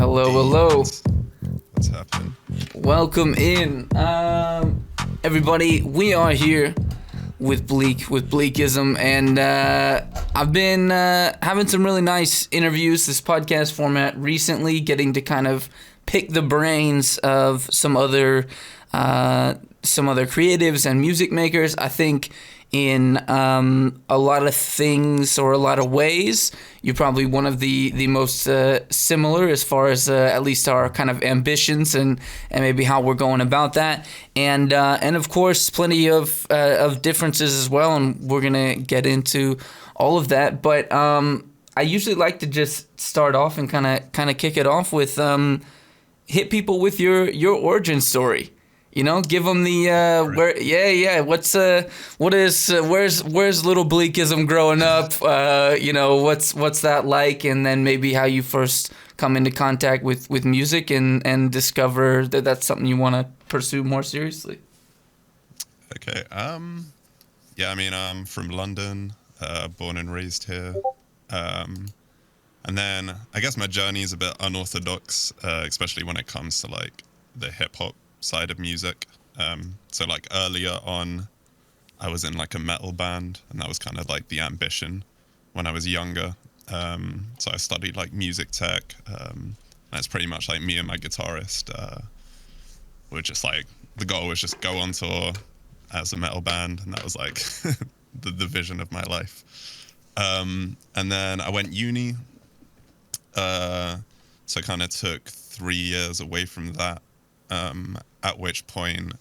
Hello, Hey, hello. what's happening? Welcome in. Everybody, we are here with Bleakism, and I've been having some really nice interviews, this podcast format recently, getting to kind of pick the brains of some other creatives and music makers. I think in a lot of things or a lot of ways, you're probably one of the most similar as far as at least our kind of ambitions and maybe how we're going about that, and of course plenty of differences as well, and we're gonna get into all of that. But I usually like to just start off and kind of kick it off with hit people with your origin story. You know, give them the where's little Bleakism growing up? What's that like? And then maybe how you first come into contact with music and discover that that's something you want to pursue more seriously. Okay. Yeah, I mean, I'm from London, born and raised here. And then I guess my journey is a bit unorthodox, especially when it comes to like the hip hop side of music. So like earlier on, I was in like a metal band, and that was kind of like the ambition when I was younger. So I studied like music tech. And it's pretty much like me and my guitarist were just like, the goal was just go on tour as a metal band, and that was like the vision of my life. And then I went uni, so kind of took 3 years away from that. At which point,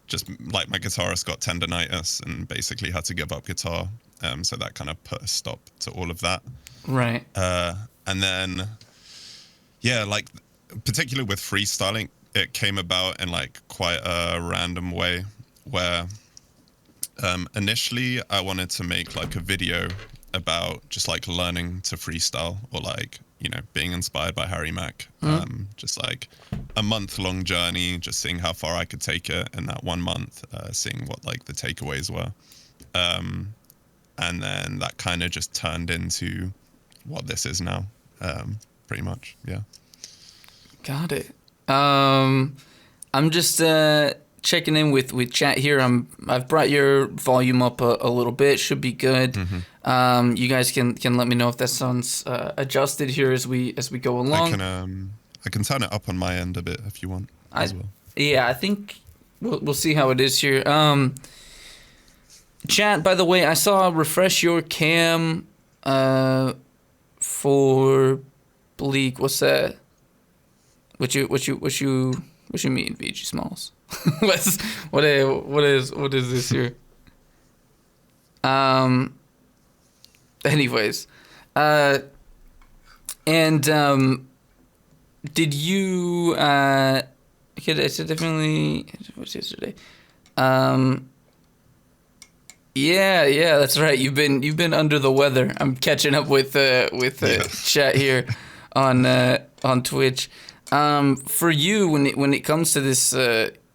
just like my guitarist got tendonitis and basically had to give up guitar. So that kind of put a stop to all of that. Right. And then, yeah, like particularly with freestyling, it came about in like quite a random way where initially I wanted to make like a video about just like learning to freestyle, or like, you know, being inspired by Harry Mack. Just like a month-long journey, just seeing how far I could take it in that 1 month, seeing what like the takeaways were. And then that kind of just turned into what this is now, pretty much, yeah. Got it. I'm just checking in with chat here. I've brought your volume up a little bit. Should be good. Mm-hmm. You guys can let me know if that sounds adjusted here as we go along. I can turn it up on my end a bit if you want as well. Yeah, I think we'll see how it is here. Chat, by the way, I saw refresh your cam for Bleak. What's that? What you mean, VG Smalls? what is this here? Anyways, did you okay, I said definitely what's yesterday? Yeah, that's right. You've been under the weather. I'm catching up with chat here on Twitch. For you, when it comes to this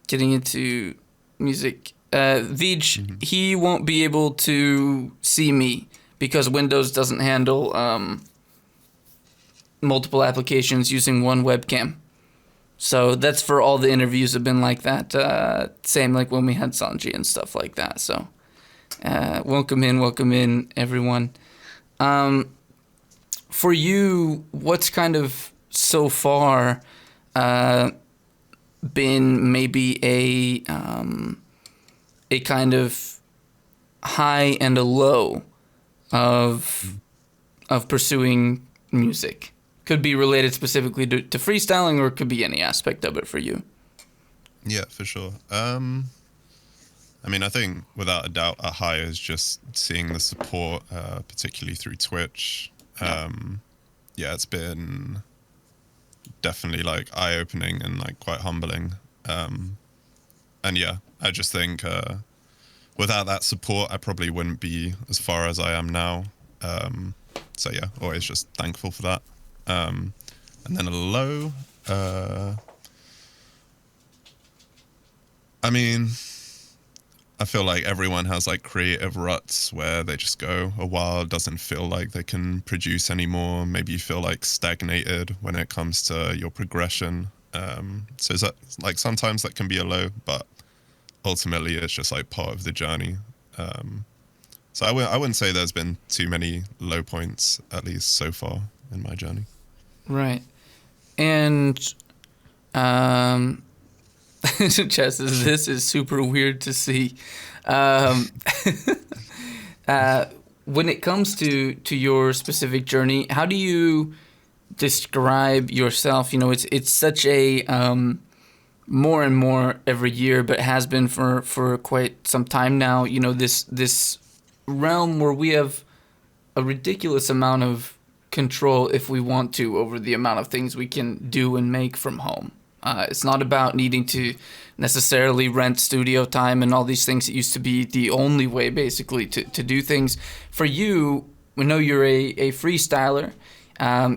getting into music, Vij, he won't be able to see me because Windows doesn't handle multiple applications using one webcam. So that's for all the interviews have been like that. Same like when we had Sanji and stuff like that. So welcome in, everyone. For you, what's kind of so far been maybe a kind of high and a low of pursuing music? Could be related specifically to freestyling, or it could be any aspect of it for you. Yeah, for sure. I mean, I think without a doubt, a high is just seeing the support, particularly through Twitch. Yeah, it's been definitely like eye-opening and like quite humbling. And yeah, I just think without that support, I probably wouldn't be as far as I am now. So yeah, always just thankful for that. And then a low, I mean, I feel like everyone has like creative ruts where they just go a while, doesn't feel like they can produce anymore. Maybe you feel like stagnated when it comes to your progression. So is that like sometimes that can be a low, but ultimately it's just like part of the journey. So I wouldn't say there's been too many low points, at least so far in my journey. Right. And um, Chess, this is super weird to see. Um, when it comes to your specific journey, how do you describe yourself? You know, it's such a more and more every year, but has been for quite some time now. You know, this realm where we have a ridiculous amount of control if we want to over the amount of things we can do and make from home. It's not about needing to necessarily rent studio time and all these things that used to be the only way basically to do things. For you, we know you're a freestyler,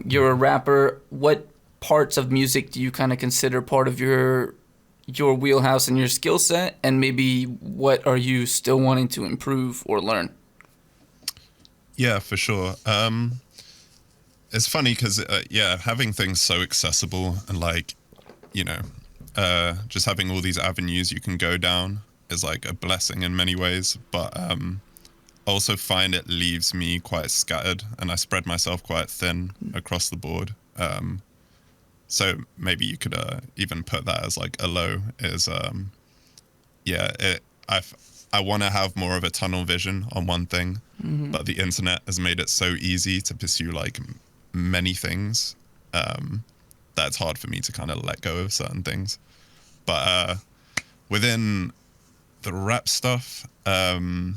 you're a rapper. What parts of music do you kind of consider part of your wheelhouse and your skill set, and maybe what are you still wanting to improve or learn? Yeah, for sure. It's funny because yeah, having things so accessible and like, you know, just having all these avenues you can go down is like a blessing in many ways. But I also find it leaves me quite scattered, and I spread myself quite thin across the board. So maybe you could even put that as like a low. Is yeah, I want to have more of a tunnel vision on one thing, but the internet has made it so easy to pursue like many things that it's hard for me to kind of let go of certain things. But within the rap stuff, yeah,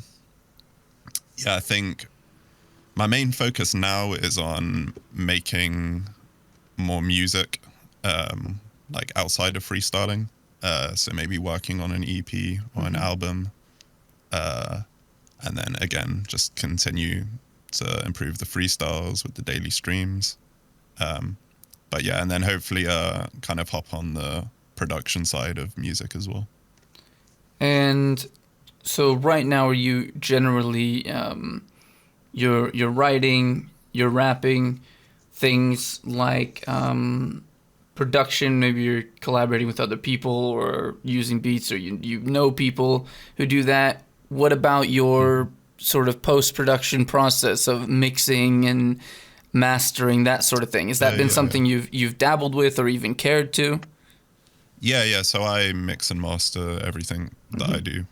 I think my main focus now is on making more music, like outside of freestyling. So maybe working on an EP or an album, and then again just continue to improve the freestyles with the daily streams. But yeah, and then hopefully kind of hop on the production side of music as well. And so right now, are you generally you're writing, you're rapping, things like production? Maybe you're collaborating with other people or using beats, or you know people who do that. What about your sort of post production process of mixing and mastering, that sort of thing? Has that been something you've dabbled with or even cared to? Yeah. So I mix and master everything that I do.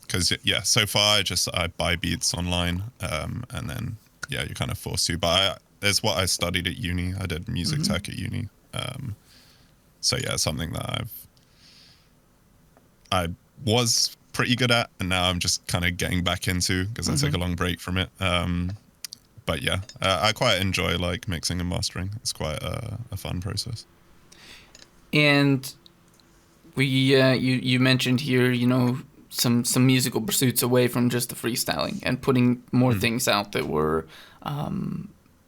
Because yeah, so far I buy beats online, and then yeah, you're kind of forced to. But it's what I studied at uni. I did music tech at uni. So yeah, something that I was pretty good at, and now I'm just kind of getting back into because I took a long break from it. But yeah, I quite enjoy like mixing and mastering. It's quite a fun process. And we you mentioned here, you know, some musical pursuits away from just the freestyling and putting more things out that were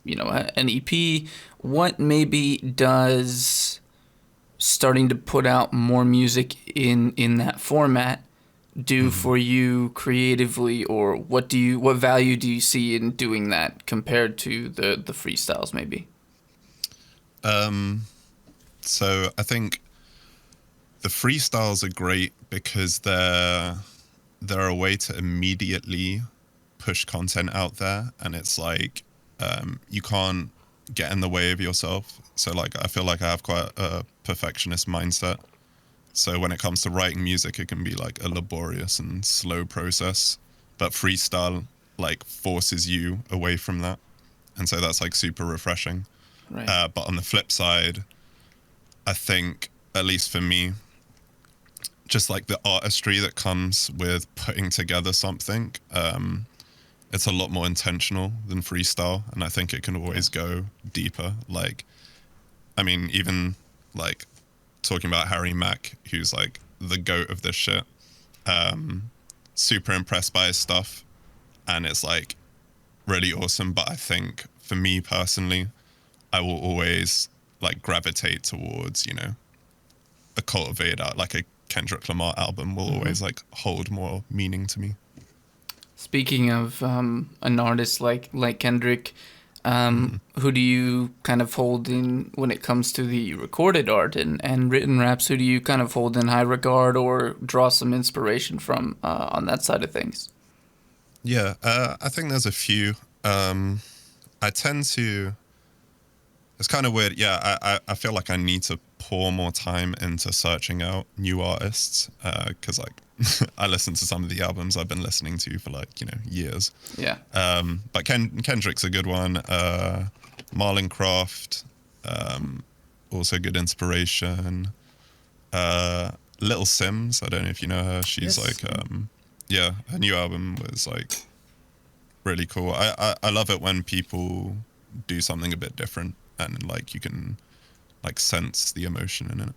you know, an EP. What maybe does starting to put out more music in that format do for you creatively, or what value do you see in doing that compared to the freestyles maybe? So I think the freestyles are great because they're a way to immediately push content out there, and it's like you can't get in the way of yourself. So like I feel like I have quite a perfectionist mindset. So when it comes to writing music, it can be like a laborious and slow process, but freestyle like forces you away from that, and so that's like super refreshing. Right. But on the flip side, I think, at least for me, just like the artistry that comes with putting together something, it's a lot more intentional than freestyle, and I think it can always go deeper. Like, I mean, even like talking about Harry Mack, who's like the goat of this shit, super impressed by his stuff, and it's like really awesome. But I think for me personally, I will always like gravitate towards, you know, a cultivated art, like a Kendrick Lamar album will always like hold more meaning to me. Speaking of an artist like Kendrick, who do you kind of hold in when it comes to the recorded art and written raps? Who do you kind of hold in high regard or draw some inspiration from on that side of things? Yeah, I think there's a few. I tend to. It's kind of weird. Yeah, I feel like I need to pour more time into searching out new artists because like I listen to some of the albums I've been listening to for like years. Yeah. But Kendrick's a good one. Marlon Croft, also good inspiration. Little Sims, I don't know if you know her. She's Yes. like yeah, her new album was like really cool. I love it when people do something a bit different and like you can like sense the emotion in it.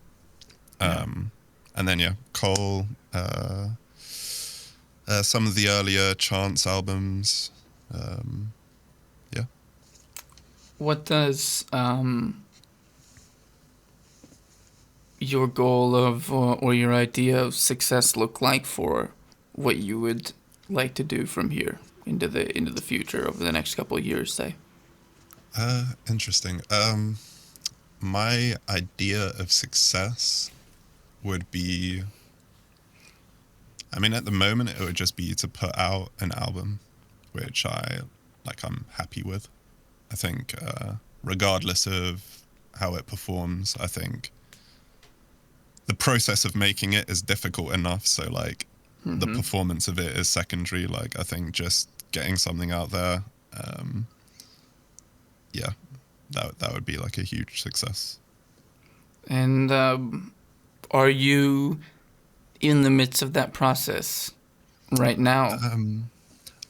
And then yeah, Cole, some of the earlier Chance albums. Yeah. What does your goal of or your idea of success look like for what you would like to do from here into the future over the next couple of years, say? Interesting. My idea of success would be, I mean, at the moment, it would just be to put out an album, which I'm happy with. I think, regardless of how it performs, I think the process of making it is difficult enough. So, like, the performance of it is secondary. Like, I think just getting something out there, yeah, that would be like a huge success. And are you in the midst of that process right now?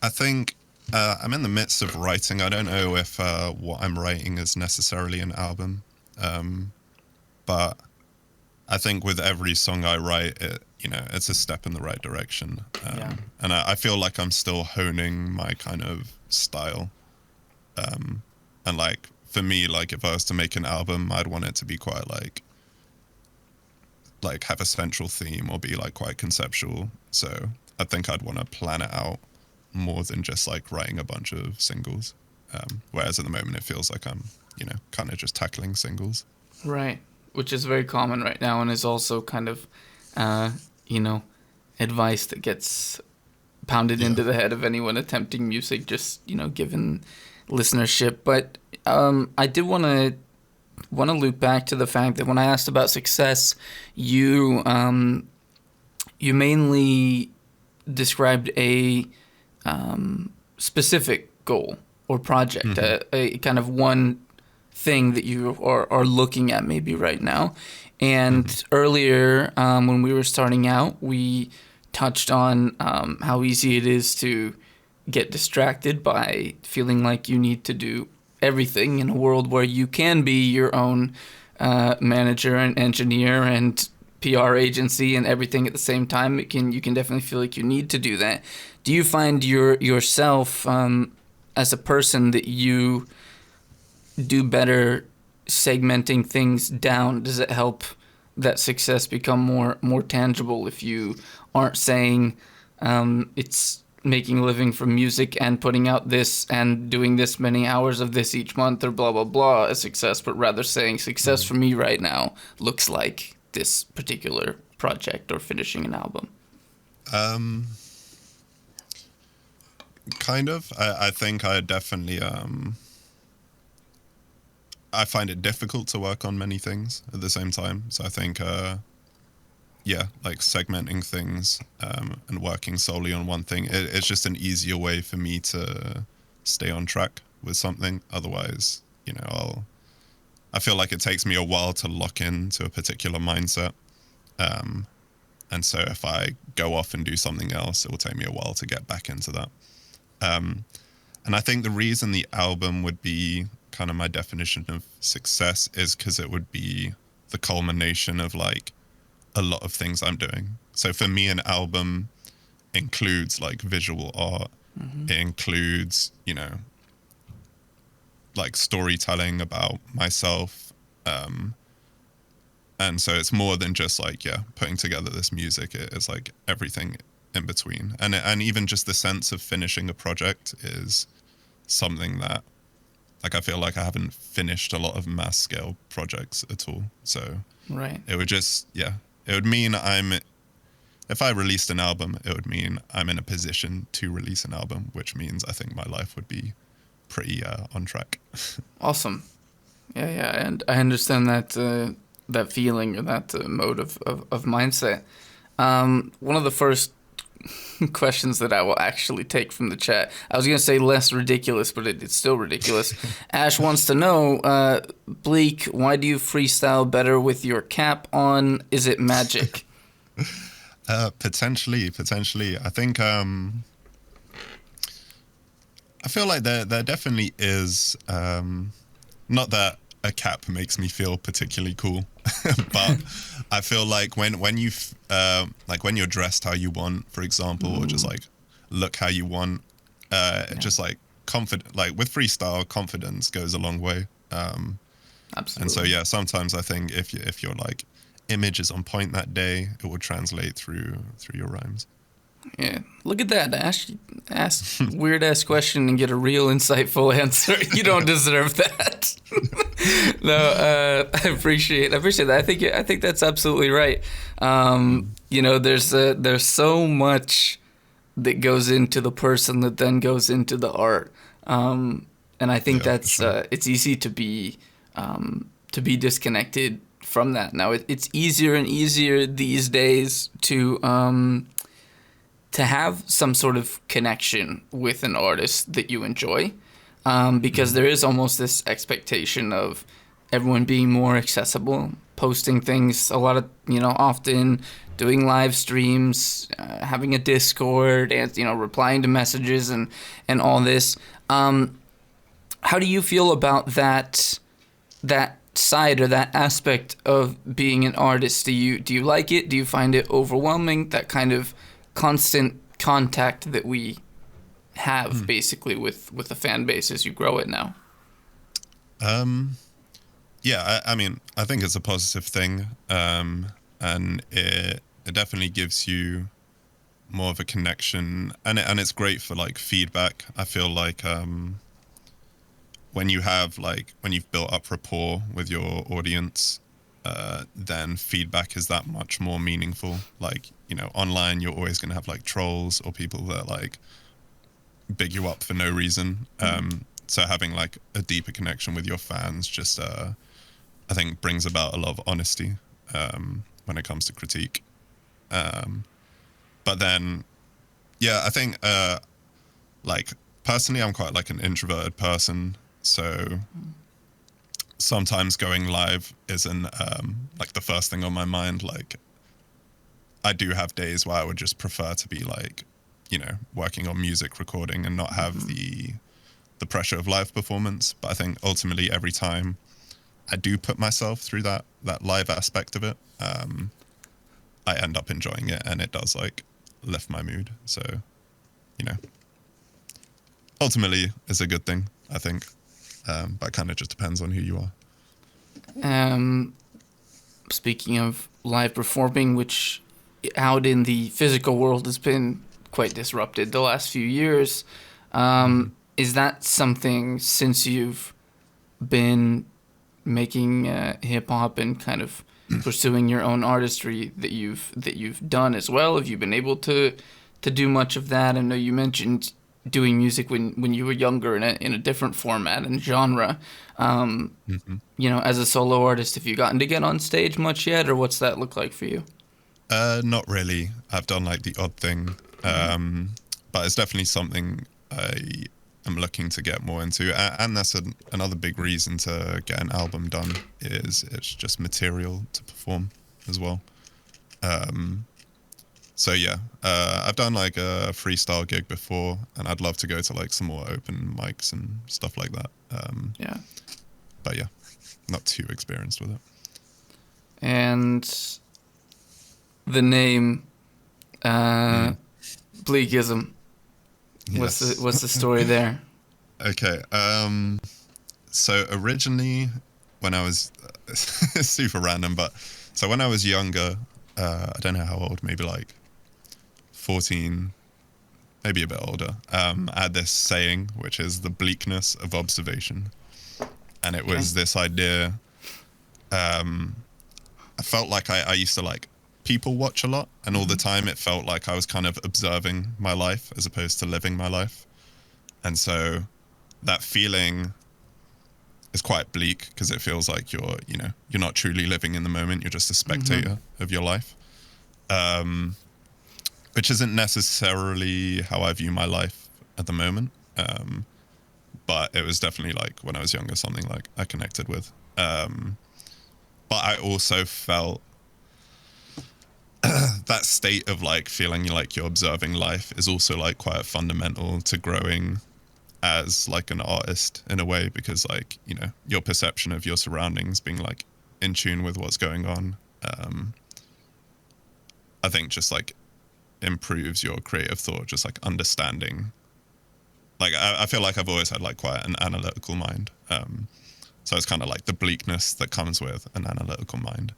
I think I'm in the midst of writing. I don't know if what I'm writing is necessarily an album, but I think with every song I write, it's a step in the right direction. Yeah. And I feel like I'm still honing my kind of style. And like for me, like if I was to make an album, I'd want it to be quite like have a central theme or be like quite conceptual. So I think I'd want to plan it out more than just like writing a bunch of singles. Whereas at the moment it feels like I'm, kind of just tackling singles. Right. Which is very common right now and is also kind of, advice that gets pounded into the head of anyone attempting music, just, given listenership. But I did want to loop back to the fact that when I asked about success, you mainly described a specific goal or project, a kind of one thing that you are looking at maybe right now. And earlier, when we were starting out, we touched on how easy it is to get distracted by feeling like you need to do everything in a world where you can be your own manager and engineer and PR agency and everything at the same time. You can definitely feel like you need to do that. Do you find yourself as a person that you do better segmenting things down? Does it help that success become more tangible if you aren't saying it's making a living from music and putting out this and doing this many hours of this each month or blah blah blah as success, but rather saying success for me right now looks like this particular project or finishing an album? Kind of. I think I definitely I find it difficult to work on many things at the same time. So I think like segmenting things and working solely on one thing, it's just an easier way for me to stay on track with something. Otherwise, I feel like it takes me a while to lock into a particular mindset. And so if I go off and do something else, it will take me a while to get back into that. And I think the reason the album would be kind of my definition of success is because it would be the culmination of like a lot of things I'm doing. So for me, an album includes like visual art. It includes, like storytelling about myself. And so it's more than just like, yeah, putting together this music. It's like everything in between. And even just the sense of finishing a project is something that, like, I feel like I haven't finished a lot of mass scale projects at all. So Right. it would just, yeah, it would mean if I released an album, it would mean I'm in a position to release an album, which means I think my life would be pretty on track. Awesome. Yeah, yeah, and I understand that feeling or that mode of mindset. One of the first questions that I will actually take from the chat. I was gonna say less ridiculous, but it's still ridiculous. Ash wants to know, Bleak, why do you freestyle better with your cap on? Is it magic? Potentially. I think I feel like there definitely is. Not that a cap makes me feel particularly cool, but I feel like when you like when you're dressed how you want, for example, or just like look how you want, just like confident. Like with freestyle, confidence goes a long way. Absolutely. And so yeah, sometimes I think if your like image is on point that day, it will translate through your rhymes. Yeah, look at that, Ash. Ask weird ass question and get a real insightful answer. You don't deserve that. No, I appreciate that. I think that's absolutely right. You know, there's so much that goes into the person that then goes into the art, and I think Yeah, for that's sure. it's easy to be disconnected from that. Now it's easier and easier these days to have some sort of connection with an artist that you enjoy, because there is almost this expectation of everyone being more accessible, posting things a lot of, often doing live streams, having a Discord, and, replying to messages and all this. How do you feel about that side or that aspect of being an artist? Do you like it? Do you find it overwhelming, that kind of constant contact that we have basically with the fan base as you grow it now? Yeah, I mean, I think it's a positive thing, and it definitely gives you more of a connection, and it's great for like feedback. I feel like when you've built up rapport with your audience, then feedback is that much more meaningful. Like, online you're always going to have like trolls or people that like big you up for no reason. So having like a deeper connection with your fans just I think brings about a lot of honesty when it comes to critique. But then yeah, I think like personally I'm quite like an introverted person, so sometimes going live isn't like the first thing on my mind. Like I do have days where I would just prefer to be like, working on music recording and not have the pressure of live performance. But I think ultimately every time I do put myself through that live aspect of it, I end up enjoying it, and it does like lift my mood. So, ultimately it's a good thing, I think. But it kind of just depends on who you are. Speaking of live performing, which out in the physical world has been quite disrupted the last few years, is that something, since you've been making hip hop and kind of pursuing your own artistry, that you've done as well? Have you been able to do much of that? I know you mentioned doing music when you were younger in a different format and genre. As a solo artist, have you gotten to get on stage much yet, or what's that look like for you? Not really. I've done like the odd thing, but it's definitely something I am looking to get more into. And that's another big reason to get an album done, is it's just material to perform as well. So yeah, I've done like a freestyle gig before, and I'd love to go to like some more open mics and stuff like that. Yeah. But yeah, not too experienced with it. And the name Bleakism. Yes. What's the story there? Okay. So originally, when I was super random, but So when I was younger, I don't know how old, maybe like 14, maybe a bit older, I had this saying, which is the bleakness of observation. And it was this idea, I felt like I used to like people watch a lot, and all the time it felt like I was kind of observing my life as opposed to living my life. And so that feeling is quite bleak because it feels like you're not truly living in the moment. You're just a spectator of your life, which isn't necessarily how I view my life at the moment. But it was definitely like when I was younger, something like I connected with. But I also felt that state of like feeling like you're observing life is also like quite fundamental to growing as like an artist in a way, because like, your perception of your surroundings being like in tune with what's going on, I think just like improves your creative thought, just like understanding. Like I feel like I've always had like quite an analytical mind. So it's kind of like the bleakness that comes with an analytical mind.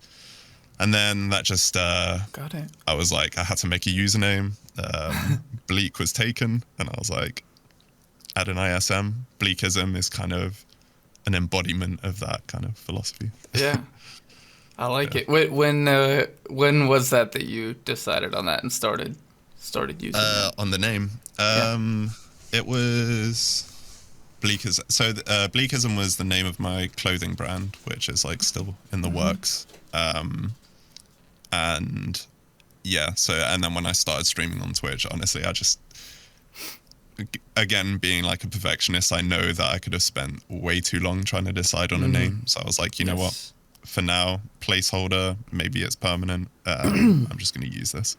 And then that just, Got it. I was like, I had to make a username. Bleak was taken, and I was like, add an ISM. Bleakism is kind of an embodiment of that kind of philosophy. Yeah, I like it. When was that you decided on that and started using it? On the name, it was Bleakism. So Bleakism was the name of my clothing brand, which is like still in the works. And yeah, and then when I started streaming on Twitch, honestly, I just, again, being like a perfectionist, I know that I could have spent way too long trying to decide on a name. So I was like, you know what, for now, placeholder, maybe it's permanent. I'm just going to use this.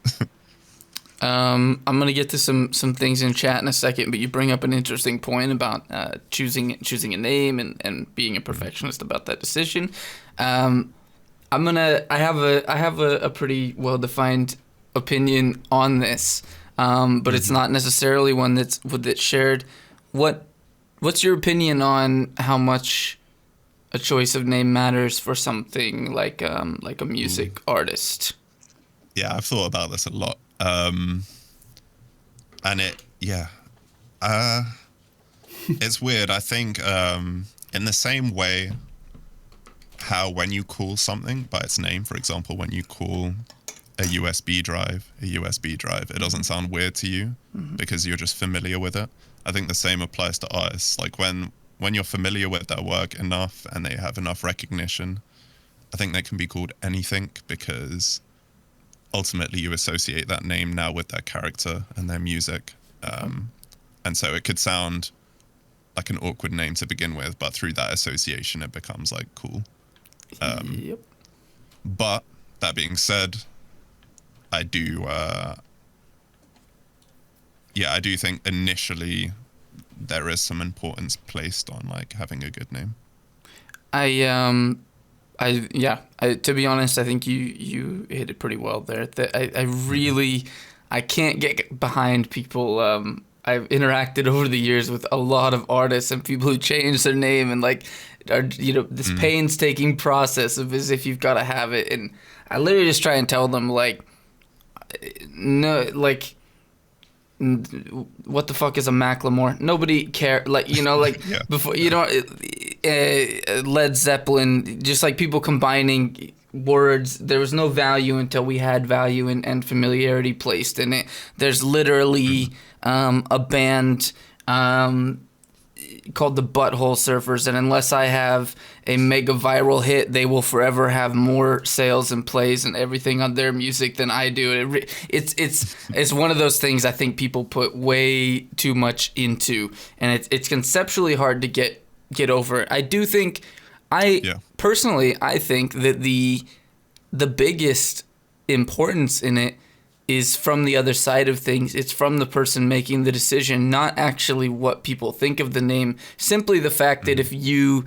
I'm going to get to some things in chat in a second, but you bring up an interesting point about choosing a name and being a perfectionist about that decision. I have a pretty well-defined opinion on this, but it's not necessarily one that's shared. What's your opinion on how much a choice of name matters for something like a music artist? Yeah, I've thought about this a lot. And it's weird. I think in the same way how when you call something by its name, for example, when you call a USB drive, it doesn't sound weird to you because you're just familiar with it. I think the same applies to artists. Like when you're familiar with their work enough and they have enough recognition, I think they can be called anything because ultimately you associate that name now with their character and their music. And so it could sound like an awkward name to begin with, but through that association, it becomes like cool. Yep. But that being said, I do think initially there is some importance placed on like having a good name. To be honest, I think you hit it pretty well there. I can't get behind people. I've interacted over the years with a lot of artists and people who change their name and like are, this painstaking process of as if you've got to have it. And I literally just try and tell them like, no, like, what the fuck is a Macklemore? Nobody care. Like, Yeah. Before, Led Zeppelin, just like people combining words. There was no value until we had value and familiarity placed in it. There's literally a band called the Butthole Surfers, and unless I have a mega viral hit, they will forever have more sales and plays and everything on their music than I do. It's one of those things I think people put way too much into, and it's conceptually hard to get over it. I do think personally I think that the biggest importance in it is from the other side of things. It's from the person making the decision, not actually what people think of the name. Simply the fact that if you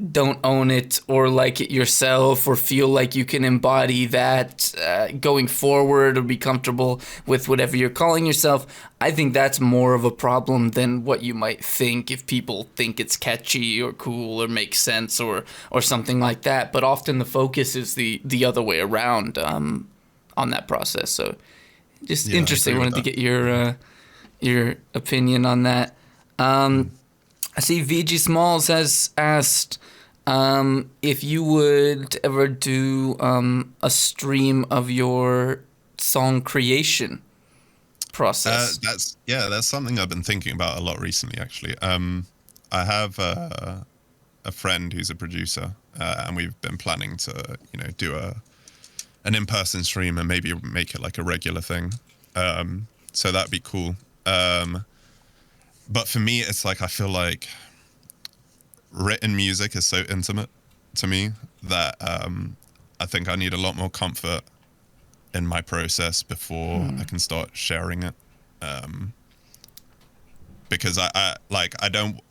don't own it or like it yourself or feel like you can embody that going forward or be comfortable with whatever you're calling yourself. I think that's more of a problem than what you might think if people think it's catchy or cool or makes sense or something like that. But often the focus is the other way around on that process. So just interesting. I wanted to get your opinion on that. I see VG Smalls has asked if you would ever do a stream of your song creation process. That's something I've been thinking about a lot recently, actually. I have a friend who's a producer, and we've been planning to, do an in-person stream and maybe make it like a regular thing. So that'd be cool. But for me, it's like I feel like written music is so intimate to me that I think I need a lot more comfort in my process before I can start sharing it. Because I don't,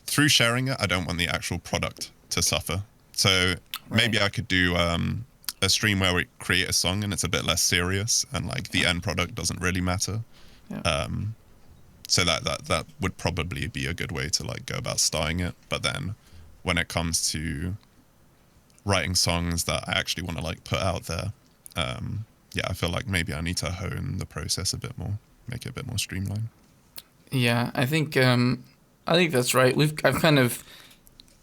through sharing it, I don't want the actual product to suffer. So maybe I could do a stream where we create a song and it's a bit less serious and like the end product doesn't really matter. Yeah. So that would probably be a good way to like go about starting it. But then when it comes to writing songs that I actually want to like put out there, I feel like maybe I need to hone the process a bit more, make it a bit more streamlined. Yeah, I think that's right. I've kind of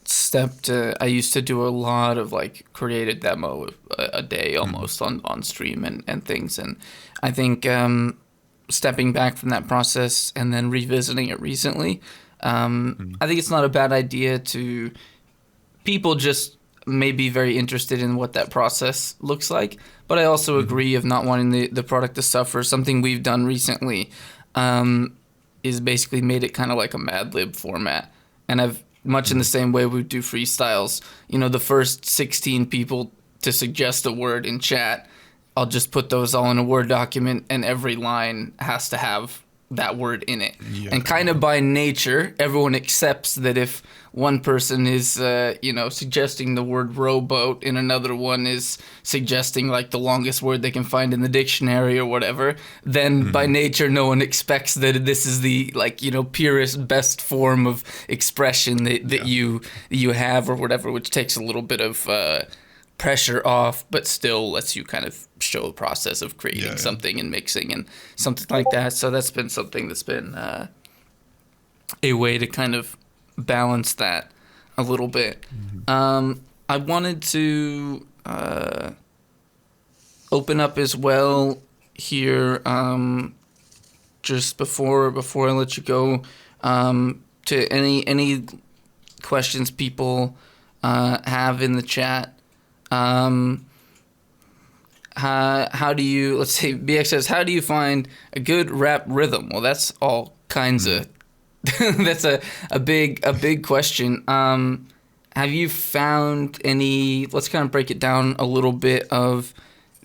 stepped. I used to do a lot of like created demo a day almost on stream and things, and I think stepping back from that process and then revisiting it recently, I think it's not a bad idea to people just may be very interested in what that process looks like. But I also agree of not wanting the product to suffer. Something we've done recently is basically made it kind of like a Mad Lib format. And I've much in the same way we do freestyles. The first 16 people to suggest a word in chat, I'll just put those all in a Word document, and every line has to have that word in it. Yeah. And kind of by nature, everyone accepts that if one person is, suggesting the word rowboat and another one is suggesting like the longest word they can find in the dictionary or whatever, then by nature, no one expects that this is the purest, best form of expression that you have or whatever, which takes a little bit of pressure off, but still lets you kind of show the process of creating something and mixing and something like that. So that's been something that's been a way to kind of balance that a little bit. I wanted to open up as well here, just before I let you go, to any questions people have in the chat. How do you, let's say BX says, how do you find a good rap rhythm? Well, that's all kinds of, that's a big question. Have you found any, let's kind of break it down a little bit of,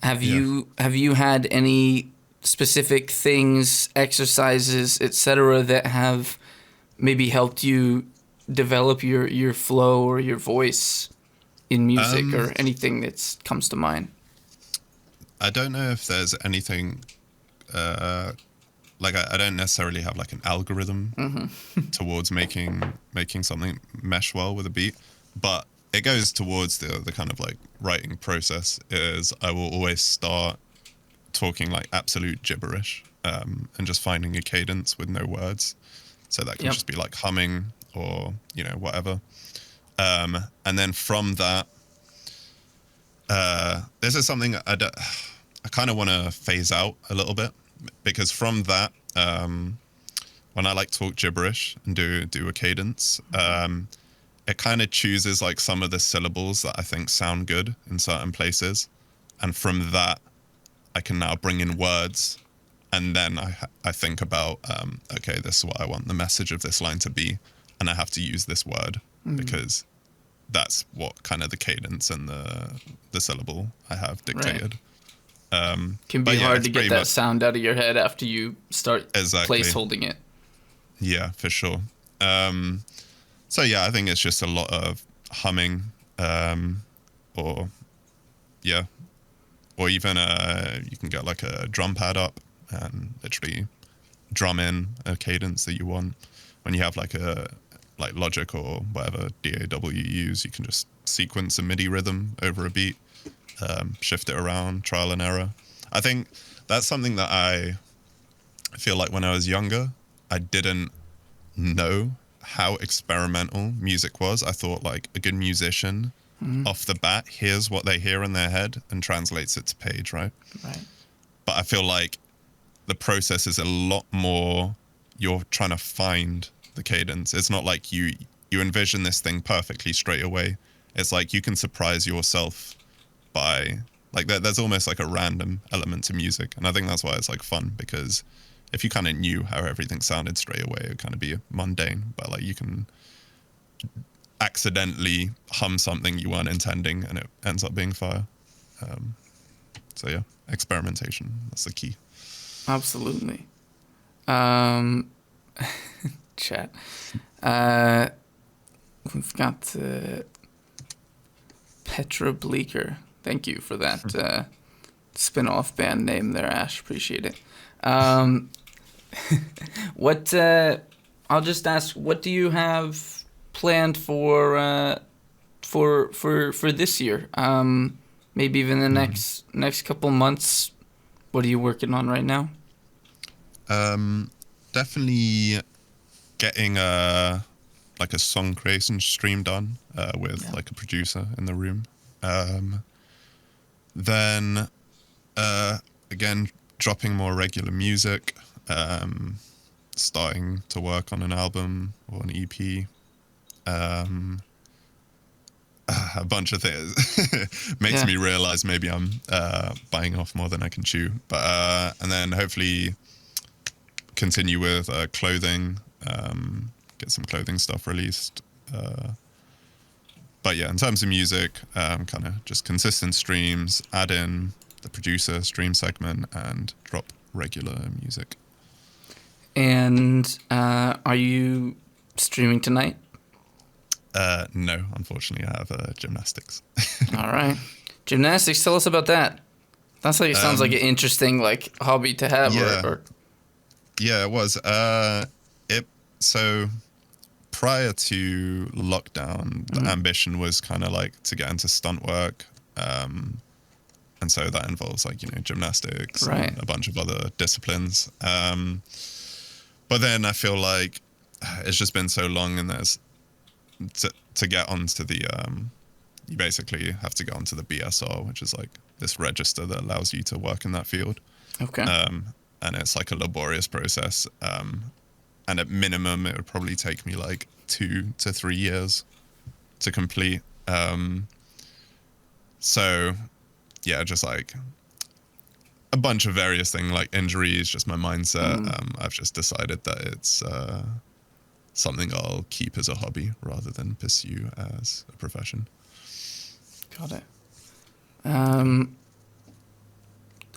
have you had any specific things, exercises, etc., that have maybe helped you develop your flow or your voice in music, or anything that comes to mind? I don't know if there's anything, I don't necessarily have like an algorithm towards making something mesh well with a beat, but it goes towards the kind of like writing process. Is I will always start talking like absolute gibberish, and just finding a cadence with no words. So that can just be like humming or, whatever. And then from that, this is something I kind of want to phase out a little bit, because from that, when I like talk gibberish and do a cadence, it kind of chooses like some of the syllables that I think sound good in certain places. And from that, I can now bring in words. And then I think about, okay, this is what I want the message of this line to be. And I have to use this word because that's what kind of the cadence and the syllable I have dictated. Right. Can be hard to get that sound out of your head after you start place holding it. Yeah, for sure. So yeah, I think it's just a lot of humming, or yeah, or even you can get like a drum pad up and literally drum in a cadence that you want. When you have like Logic or whatever DAW you use, you can just sequence a MIDI rhythm over a beat, shift it around, trial and error. I think that's something that I feel like when I was younger, I didn't know how experimental music was. I thought like a good musician off the bat hears what they hear in their head and translates it to page, right? Right. But I feel like the process is a lot more, you're trying to find the cadence. It's not like you envision this thing perfectly straight away. It's like you can surprise yourself by like there's almost like a random element to music, and I think that's why it's like fun, because if you kind of knew how everything sounded straight away, it would kind of be mundane. But like you can accidentally hum something you weren't intending, and it ends up being fire. So yeah, experimentation, that's the key. Absolutely. Chat. We've got Petra Bleaker. Thank you for that spin-off band name there, Ash. Appreciate it. What I'll just ask, what do you have planned for this year? Maybe even the next couple months. What are you working on right now? Definitely getting a song creation stream done with like a producer in the room. Then again, dropping more regular music, starting to work on an album or an EP, a bunch of things. Makes me realize maybe I'm biting off more than I can chew. But and then hopefully continue with clothing, get some clothing stuff released. But yeah, in terms of music, kind of just consistent streams, add in the producer stream segment, and drop regular music. And are you streaming tonight? No, unfortunately, I have gymnastics. All right, gymnastics. Tell us about that. That's like, it sounds like an interesting like hobby to have. Yeah, or... yeah, it was. So prior to lockdown, the ambition was kind of like to get into stunt work. And so that involves like, gymnastics, right, and a bunch of other disciplines. But then I feel like it's just been so long, and there's to get onto the, you basically have to go onto the BSR, which is like this register that allows you to work in that field. Okay. And it's like a laborious process. And at minimum, it would probably take me like 2 to 3 years to complete. So yeah, just like a bunch of various things, like injuries, just my mindset. I've just decided that it's something I'll keep as a hobby rather than pursue as a profession. Got it.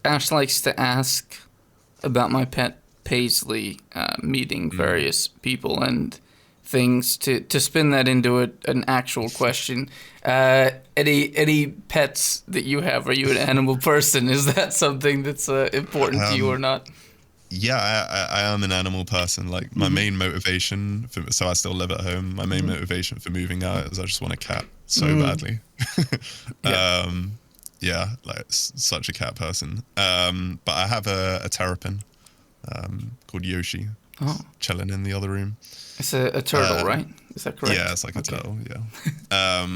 Ash likes to ask about my pet Paisley, meeting various people and things to spin that into an actual question. Any pets that you have? Are you an animal person? Is that something that's important to you or not? Yeah, I am an animal person. Like my main motivation so I still live at home. My main motivation for moving out is I just want a cat so badly. Yeah, like such a cat person. But I have a terrapin called Yoshi, chilling in the other room. It's a turtle, right? Is that correct? Yeah, it's like a turtle. Yeah.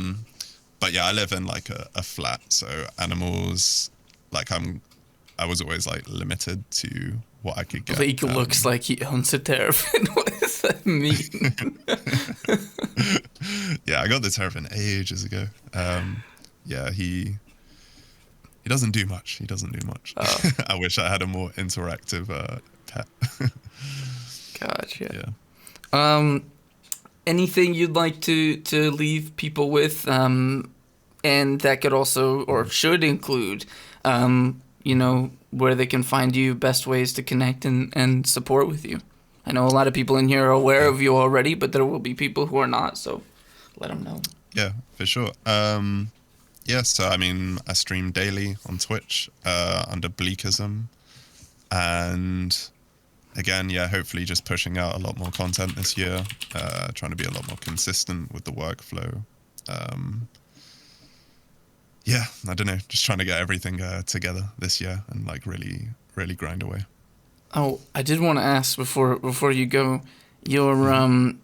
But yeah, I live in like a flat, so animals, like I was always like limited to what I could get. Bleak looks like he owns a terrapin. What does that mean? Yeah, I got the terrapin ages ago. Yeah, he doesn't do much. Oh. I wish I had a more interactive pet. Gotcha. Yeah. Anything you'd like to leave people with, and that could also or should include, where they can find you, best ways to connect and support with you. I know a lot of people in here are aware of you already, but there will be people who are not, so let them know. Yeah, for sure. Yeah, so I mean, I stream daily on Twitch under Bleakism, and again, yeah, hopefully just pushing out a lot more content this year, trying to be a lot more consistent with the workflow. Yeah, I don't know, just trying to get everything together this year and like really, really grind away. Oh, I did want to ask before you go, your Mhm.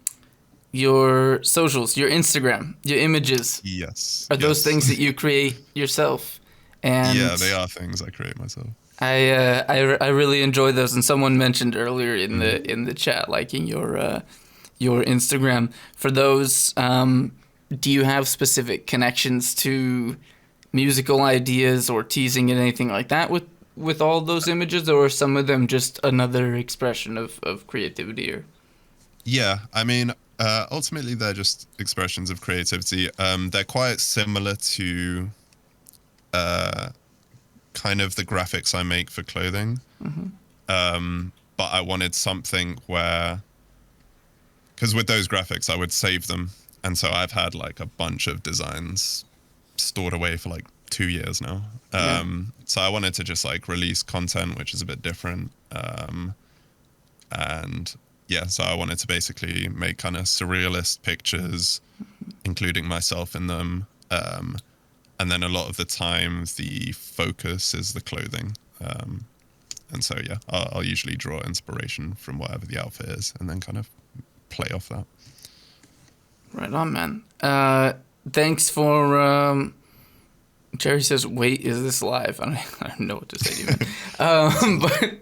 your socials, your Instagram, your images, Yes, are those yes. things that you create yourself? And Yeah, they are things I create myself. I really enjoy those. And someone mentioned earlier Mm. in the chat, liking your Instagram. For those, do you have specific connections to musical ideas or teasing and anything like that with all those images, or are some of them just another expression of creativity? Or Yeah, I mean, ultimately they're just expressions of creativity. They're quite similar to uh, kind of the graphics I make for clothing. But I wanted something where, because with those graphics, I would save them. And so I've had like a bunch of designs stored away for like 2 years now. yeah, So I wanted to just like release content, which is a bit different. And yeah, so I wanted to basically make kind of surrealist pictures, including myself in them. And then a lot of the time, the focus is the clothing. And so, yeah, I'll usually draw inspiration from whatever the outfit is and then kind of play off that. right on, man. Thanks for. Jerry says, "Wait, is this live?" I don't know what to say to you, man. But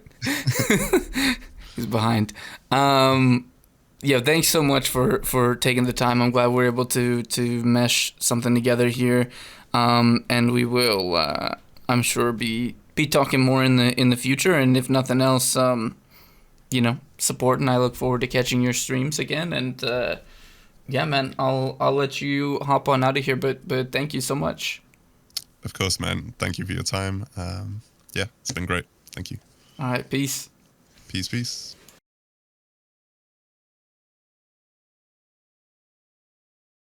he's behind. Yeah, thanks so much for taking the time. I'm glad we're able to mesh something together here, and we will, I'm sure, be talking more in the future. And if nothing else, support. And I look forward to catching your streams again. And yeah, man, I'll let you hop on out of here. But thank you so much. Of course, man. Thank you for your time. Yeah, it's been great. Thank you. All right, peace. Peace, peace.